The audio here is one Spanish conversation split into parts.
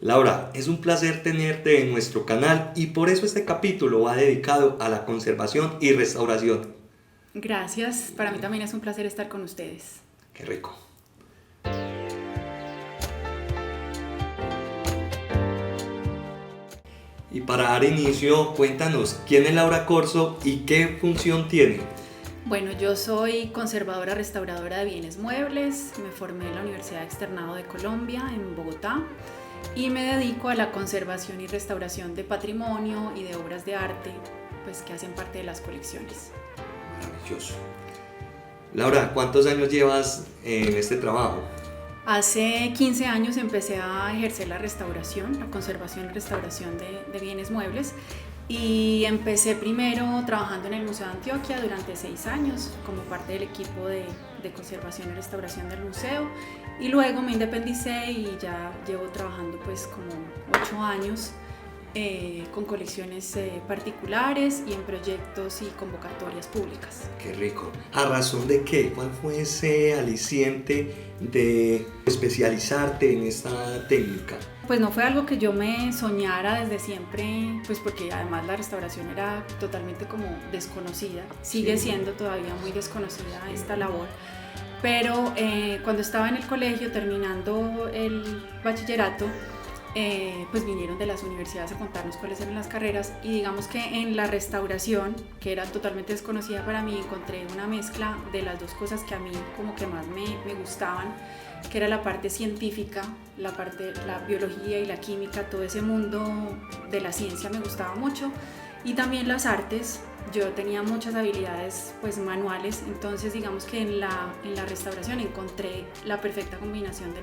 Laura, es un placer tenerte en nuestro canal y por eso este capítulo va dedicado a la conservación y restauración. Gracias, para mí también es un placer estar con ustedes. Qué rico. Y para dar inicio, cuéntanos quién es Laura Corzo y qué función tiene. Bueno, yo soy conservadora restauradora de bienes muebles, me formé en la Universidad Externado de Colombia, en Bogotá, y me dedico a la conservación y restauración de patrimonio y de obras de arte, pues que hacen parte de las colecciones. Maravilloso. Laura, ¿cuántos años llevas en este trabajo? Hace 15 años empecé a ejercer la restauración, la conservación y restauración de bienes muebles, y empecé primero trabajando en el Museo de Antioquia durante 6 años como parte del equipo de conservación y restauración del museo, y luego me independicé y ya llevo trabajando pues como 8 años con colecciones particulares y en proyectos y convocatorias públicas. Qué rico. ¿A razón de qué? ¿Cuál fue ese aliciente de especializarte en esta técnica? Pues no fue algo que yo me soñara desde siempre, pues porque además la restauración era totalmente como desconocida, sigue siendo todavía muy desconocida esta labor, pero cuando estaba en el colegio terminando el bachillerato, pues vinieron de las universidades a contarnos cuáles eran las carreras, y digamos que en la restauración, que era totalmente desconocida para mí, encontré una mezcla de las dos cosas que a mí como que más me gustaban, que era la parte científica, la biología y la química, todo ese mundo de la ciencia me gustaba mucho, y también las artes. Yo tenía muchas habilidades pues manuales, entonces digamos que en la restauración encontré la perfecta combinación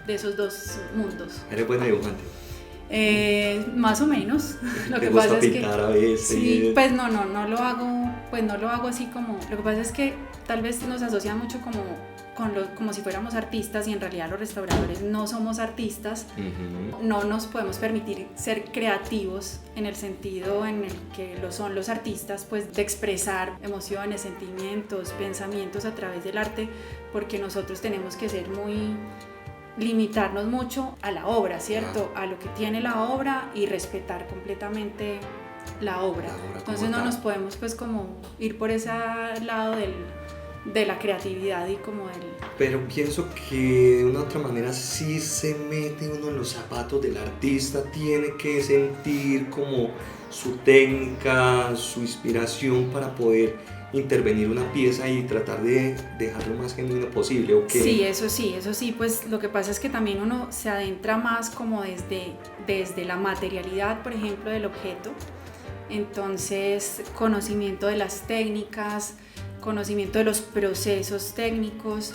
de esos dos mundos. ¿Eres buena dibujante? Más o menos. Lo ¿Te que gusta pasa es pintar que a veces? sí, pues no lo hago, pues no lo hago así como. Lo que pasa es que tal vez nos asocian mucho como si fuéramos artistas, y en realidad los restauradores no somos artistas. No nos podemos permitir ser creativos en el sentido en el que lo son los artistas, pues de expresar emociones, sentimientos, pensamientos a través del arte, porque nosotros tenemos que ser limitarnos mucho a la obra, ¿cierto? A lo que tiene la obra y respetar completamente la obra. Entonces no nos podemos pues como ir por ese lado de la creatividad y como el... Pero pienso que de una u otra manera sí se mete uno en los zapatos del artista, tiene que sentir como su técnica, su inspiración para poder intervenir una pieza y tratar de dejarlo más genuino posible, ¿o qué? Sí, eso sí, pues lo que pasa es que también uno se adentra más como desde la materialidad, por ejemplo, del objeto. Entonces, conocimiento de las técnicas, conocimiento de los procesos técnicos,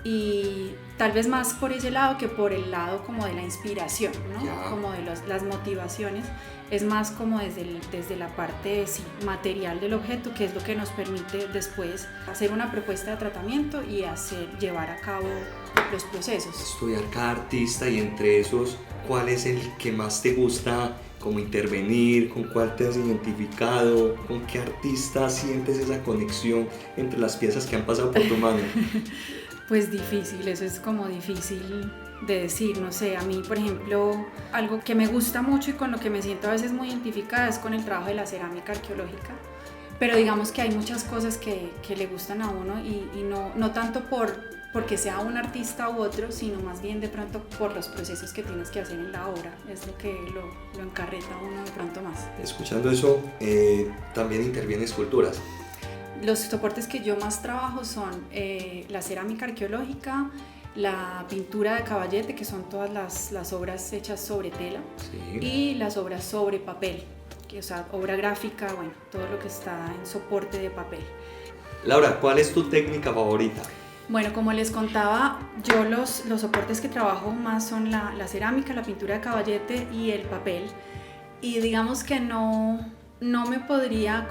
y tal vez más por ese lado que por el lado como de la inspiración, ¿no? Como de las motivaciones. Es más como desde la parte material del objeto, que es lo que nos permite después hacer una propuesta de tratamiento y llevar a cabo los procesos. Estudiar cada artista, y entre esos, ¿cuál es el que más te gusta como intervenir? ¿Con cuál te has identificado? ¿Con qué artista sientes esa conexión entre las piezas que han pasado por tu mano? Pues difícil, eso es como difícil de decir, no sé, a mí por ejemplo algo que me gusta mucho y con lo que me siento a veces muy identificada es con el trabajo de la cerámica arqueológica, pero digamos que hay muchas cosas que le gustan a uno, y no tanto porque sea un artista u otro, sino más bien de pronto por los procesos que tienes que hacer en la obra, es lo que lo encarreta a uno de pronto más. Escuchando eso, también interviene esculturas. Los soportes que yo más trabajo son la cerámica arqueológica, la pintura de caballete, que son todas las obras hechas sobre tela, y las obras sobre papel, o sea, obra gráfica, bueno, todo lo que está en soporte de papel. Laura, ¿cuál es tu técnica favorita? Bueno, como les contaba, yo los soportes que trabajo más son la cerámica, la pintura de caballete y el papel, y digamos que no podría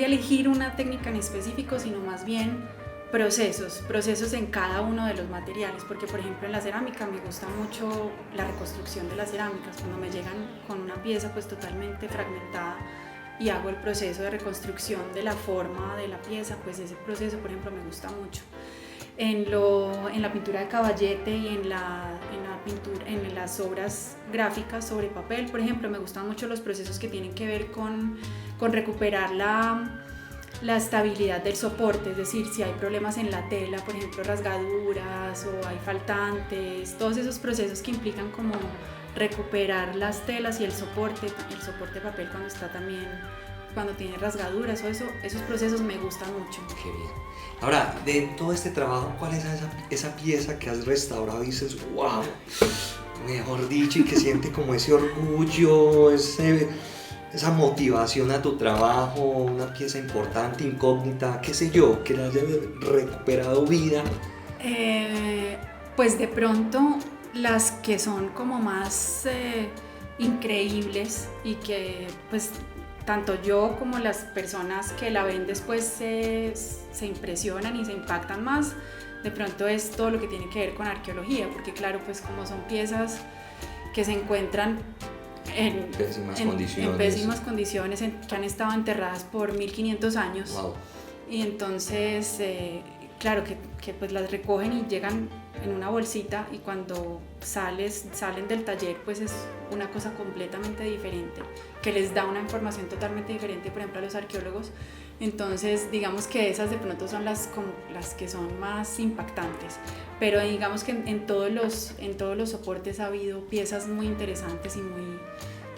elegir una técnica en específico, sino más bien procesos en cada uno de los materiales, porque por ejemplo en la cerámica me gusta mucho la reconstrucción de las cerámicas, cuando me llegan con una pieza pues totalmente fragmentada y hago el proceso de reconstrucción de la forma de la pieza, pues ese proceso por ejemplo me gusta mucho. en la pintura de caballete y en la pintura, en las obras gráficas sobre papel, por ejemplo, me gustan mucho los procesos que tienen que ver con recuperar la estabilidad del soporte, es decir, si hay problemas en la tela, por ejemplo, rasgaduras o hay faltantes, todos esos procesos que implican como recuperar las telas y el soporte de papel cuando está también, cuando tiene rasgaduras o eso, esos procesos me gustan mucho. Qué bien. Ahora, de todo este trabajo, ¿cuál es esa pieza que has restaurado y dices, wow, mejor dicho, y que siente como ese orgullo, esa motivación a tu trabajo, una pieza importante, incógnita, qué sé yo, que le haya recuperado vida? Pues de pronto las que son como más increíbles y que pues tanto yo como las personas que la ven después se impresionan y se impactan más, de pronto es todo lo que tiene que ver con arqueología, porque claro, pues como son piezas que se encuentran en pésimas condiciones, que han estado enterradas por 1500 años. Wow. Y entonces, claro, que pues las recogen y llegan en una bolsita y cuando salen del taller pues es una cosa completamente diferente, que les da una información totalmente diferente, por ejemplo, a los arqueólogos. Entonces, digamos que esas de pronto son las que son más impactantes, pero digamos que en todos los soportes ha habido piezas muy interesantes y muy,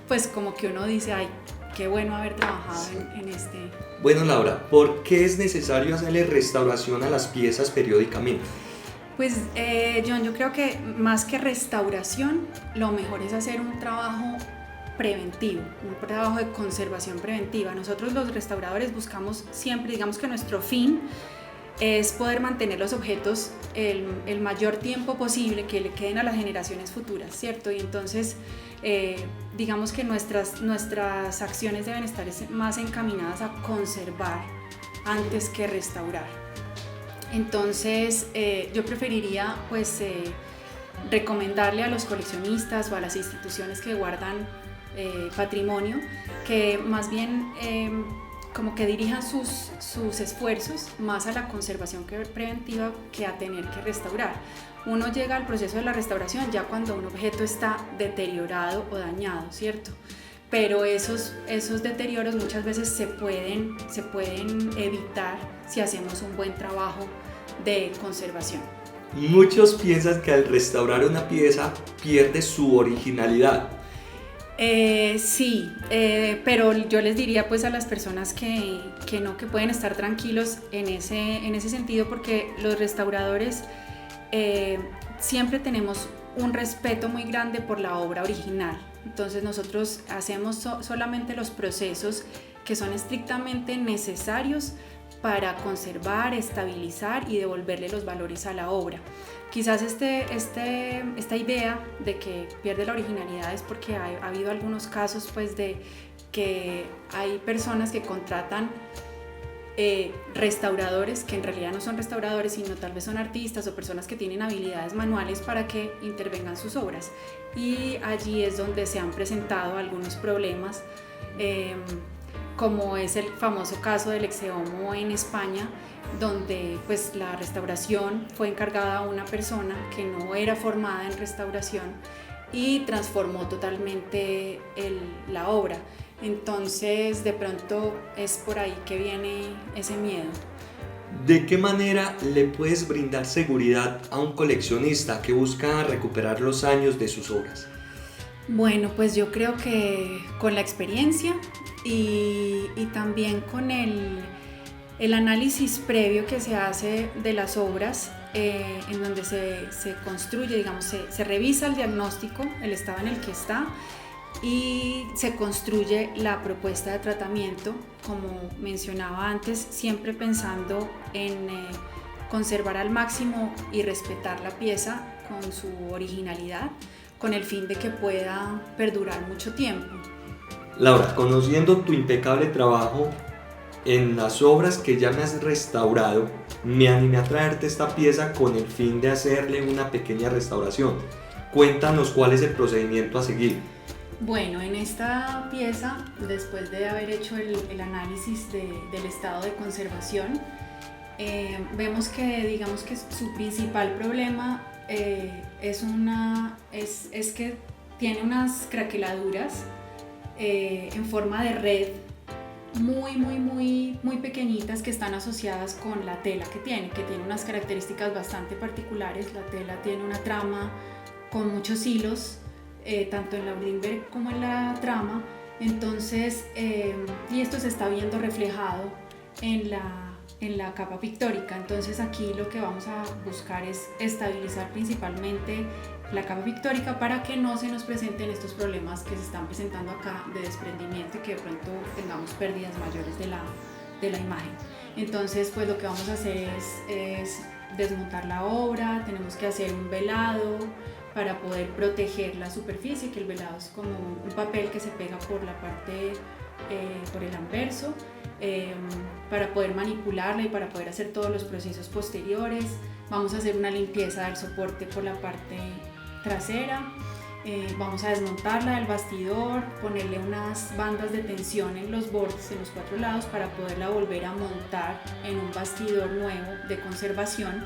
pues como que uno dice, ay, qué bueno haber trabajado en este. Bueno, Laura, ¿por qué es necesario hacerle restauración a las piezas periódicamente? Pues John, yo creo que más que restauración, lo mejor es hacer un trabajo preventivo, un trabajo de conservación preventiva. Nosotros los restauradores buscamos siempre, digamos que nuestro fin es poder mantener los objetos el mayor tiempo posible, que le queden a las generaciones futuras, ¿cierto? Y entonces digamos que nuestras acciones deben estar más encaminadas a conservar antes que restaurar. Entonces yo preferiría pues recomendarle a los coleccionistas o a las instituciones que guardan patrimonio que más bien como que dirijan sus esfuerzos más a la conservación preventiva que a tener que restaurar. Uno llega al proceso de la restauración ya cuando un objeto está deteriorado o dañado, ¿cierto? Pero esos deterioros muchas veces se pueden evitar si hacemos un buen trabajo de conservación. Muchos piensan que al restaurar una pieza pierde su originalidad. Sí, pero yo les diría pues a las personas que pueden estar tranquilos en ese sentido, porque los restauradores siempre tenemos un respeto muy grande por la obra original. Entonces nosotros hacemos solamente los procesos que son estrictamente necesarios para conservar, estabilizar y devolverle los valores a la obra. Quizás esta idea de que pierde la originalidad es porque ha habido algunos casos pues de que hay personas que contratan restauradores que en realidad no son restauradores, sino tal vez son artistas o personas que tienen habilidades manuales para que intervengan sus obras, y allí es donde se han presentado algunos problemas, como es el famoso caso del Exeomo en España, donde pues la restauración fue encargada a una persona que no era formada en restauración y transformó totalmente la obra. Entonces de pronto es por ahí que viene ese miedo. ¿De qué manera le puedes brindar seguridad a un coleccionista que busca recuperar los años de sus obras? Bueno, pues yo creo que con la experiencia y también con el análisis previo que se hace de las obras, en donde se construye, digamos, se revisa el diagnóstico, el estado en el que está, y se construye la propuesta de tratamiento, como mencionaba antes, siempre pensando en conservar al máximo y respetar la pieza con su originalidad, con el fin de que pueda perdurar mucho tiempo. Laura, conociendo tu impecable trabajo en las obras que ya me has restaurado, me animé a traerte esta pieza con el fin de hacerle una pequeña restauración. Cuéntanos cuál es el procedimiento a seguir. Bueno, en esta pieza, después de haber hecho el análisis del estado de conservación, vemos que digamos que su principal problema es que tiene unas craqueladuras en forma de red muy pequeñitas que están asociadas con la tela que tiene unas características bastante particulares. La tela tiene una trama con muchos hilos, tanto en la Blimberg como en la trama, entonces, y esto se está viendo reflejado en la capa pictórica. Entonces aquí lo que vamos a buscar es estabilizar principalmente la capa pictórica para que no se nos presenten estos problemas que se están presentando acá de desprendimiento y que de pronto tengamos pérdidas mayores de la imagen. Entonces pues lo que vamos a hacer es desmontar la obra, tenemos que hacer un velado para poder proteger la superficie, que el velado es como un papel que se pega por la parte, por el anverso, para poder manipularla y para poder hacer todos los procesos posteriores. Vamos a hacer una limpieza del soporte por la parte trasera, vamos a desmontarla del bastidor, ponerle unas bandas de tensión en los bordes, en los 4 lados, para poderla volver a montar en un bastidor nuevo de conservación,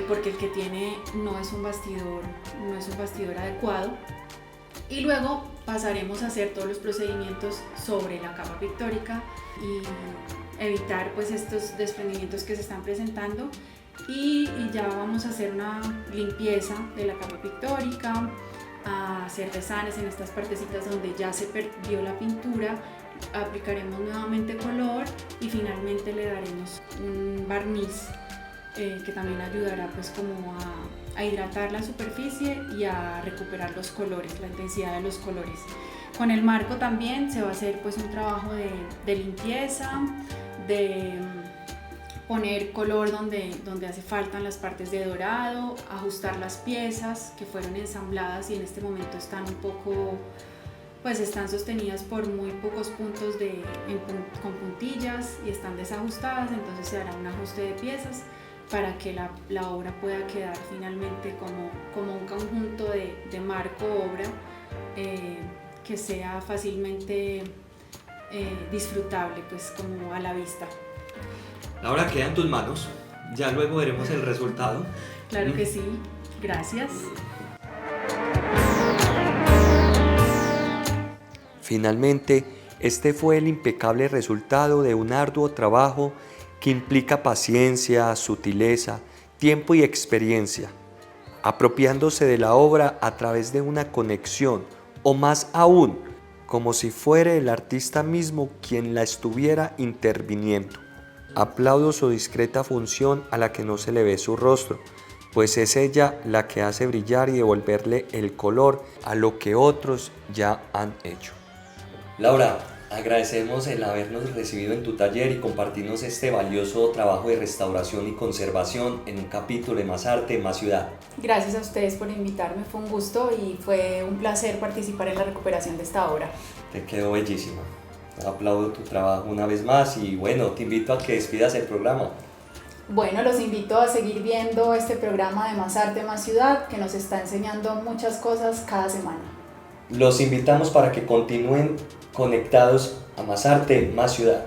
porque el que tiene no es un bastidor adecuado. Y luego pasaremos a hacer todos los procedimientos sobre la capa pictórica y evitar pues estos desprendimientos que se están presentando, y ya vamos a hacer una limpieza de la capa pictórica, a hacer resanes en estas partecitas donde ya se perdió la pintura, aplicaremos nuevamente color y finalmente le daremos un barniz que también ayudará pues como a hidratar la superficie y a recuperar los colores, la intensidad de los colores. Con el marco también se va a hacer pues un trabajo de limpieza, de poner color donde hace falta en las partes de dorado, ajustar las piezas que fueron ensambladas y en este momento están un poco, pues están sostenidas por muy pocos puntos con puntillas y están desajustadas, entonces se hará un ajuste de piezas para que la obra pueda quedar finalmente como un conjunto de marco-obra que sea fácilmente disfrutable, pues como a la vista. Laura, queda en tus manos, ya luego veremos el resultado. Claro que sí, gracias. Finalmente, este fue el impecable resultado de un arduo trabajo que implica paciencia, sutileza, tiempo y experiencia, apropiándose de la obra a través de una conexión, o más aún, como si fuera el artista mismo quien la estuviera interviniendo. Aplaudo su discreta función a la que no se le ve su rostro, pues es ella la que hace brillar y devolverle el color a lo que otros ya han hecho. Laura, agradecemos el habernos recibido en tu taller y compartirnos este valioso trabajo de restauración y conservación en un capítulo de Más Arte, Más Ciudad. Gracias a ustedes por invitarme, fue un gusto y fue un placer participar en la recuperación de esta obra. Te quedó bellísima. Aplaudo tu trabajo una vez más y bueno, te invito a que despidas el programa. Bueno, los invito a seguir viendo este programa de Más Arte, Más Ciudad, que nos está enseñando muchas cosas cada semana. Los invitamos para que continúen conectados a Más Arte, Más Ciudad.